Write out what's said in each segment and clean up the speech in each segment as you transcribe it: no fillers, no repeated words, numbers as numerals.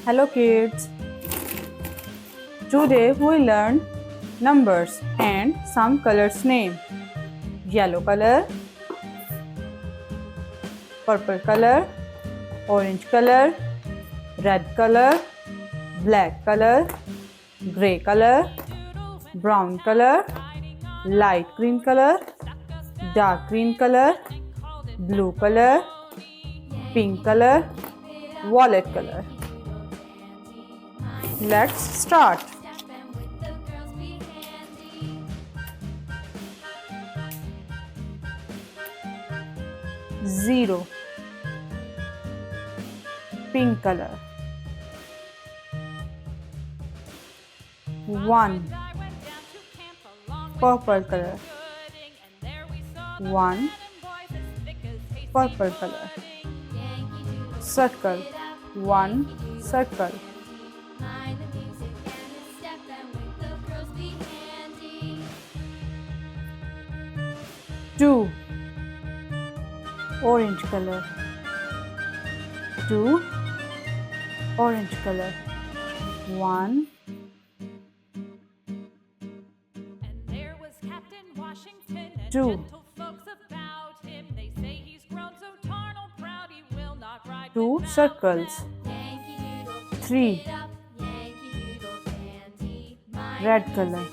Hello kids! Today we learn numbers and some colors name. Yellow color, purple color, orange color, red color, black color, grey color, brown color, light green color, dark green color, blue color, pink color, violet color. Let's start. Zero, pink color. 1, purple color. 1, purple color. Circle, 1 circle. 2, orange color. 2, orange color. 1, 2, 2 circles. 3, red color.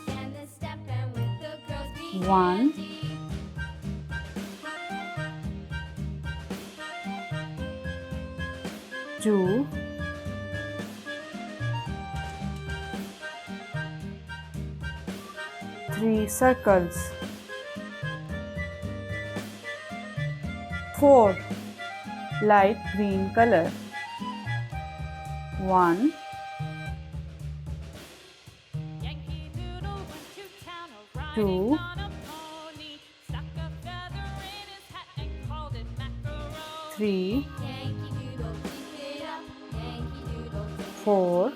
1, 2, 3 circles. 4, light green color. 1, 2, 3, 4,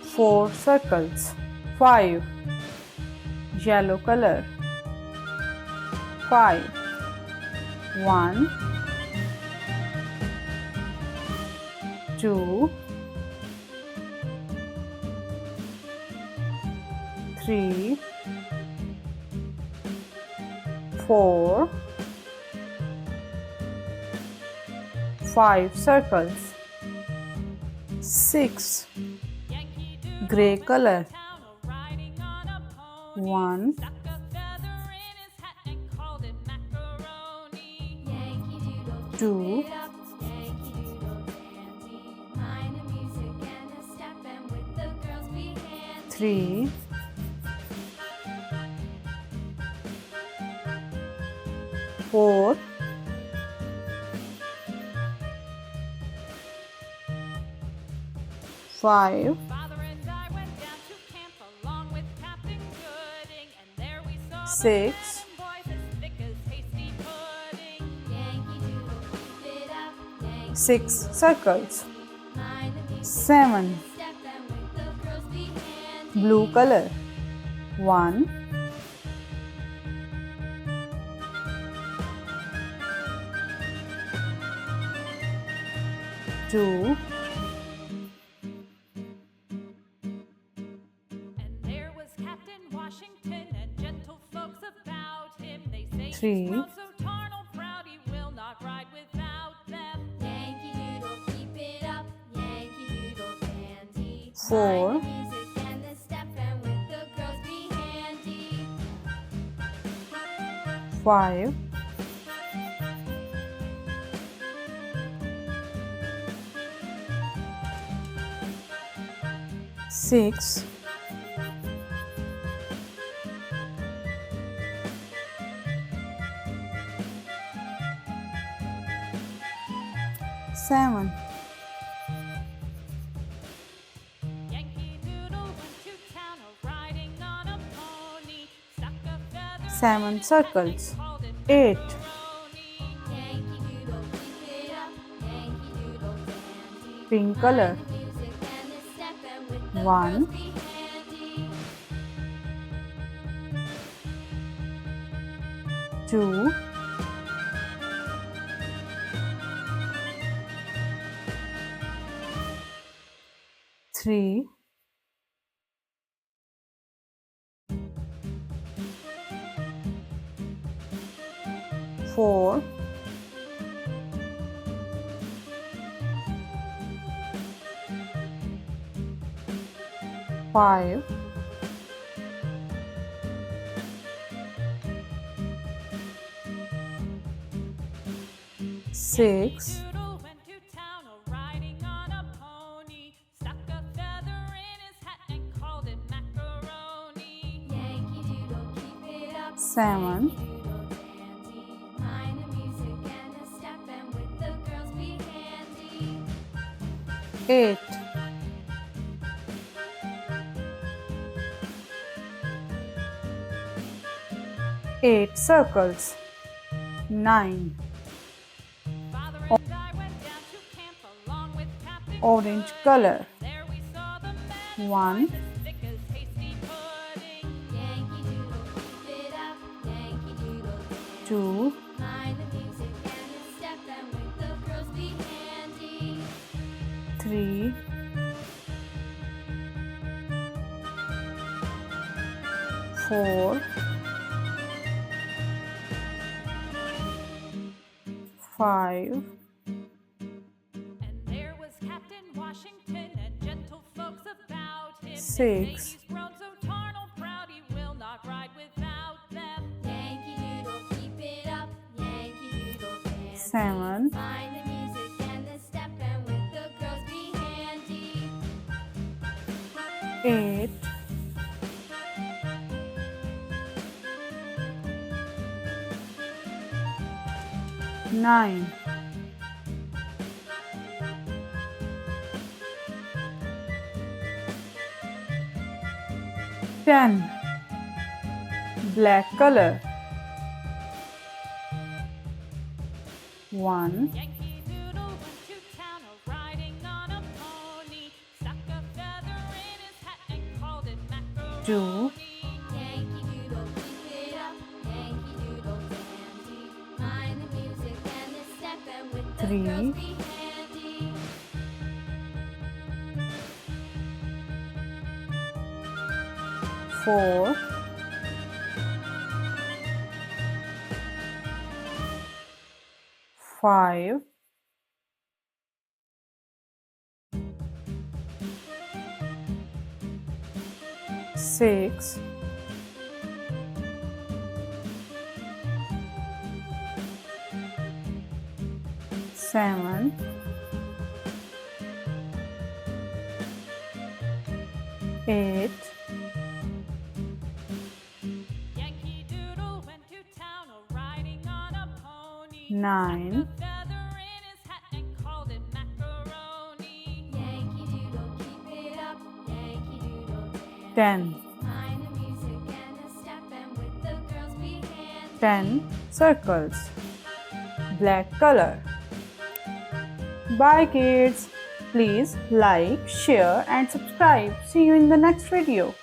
4 circles. 5, yellow color. 5, 1, 2, 3, 4, 5 circles. 6, grey color. 1, 2, 3, 4, 5, 6, 6 circles. 7, blue color. 1, 2, 3, 4, 5, 6, 7, 7 circles. 8, pink color. 1, 2, 3, 4, 5, 6, 7, 8, 8 circles, 9, orange color, 1, 2, 3, 4, 5, 6, 7, 8, 9, 10, black color, 1, 2, 3, 4, 5, 6, 7, 8, 9, 10, 10 circles, black color. Bye kids. Please like, share and subscribe. See you in the next video.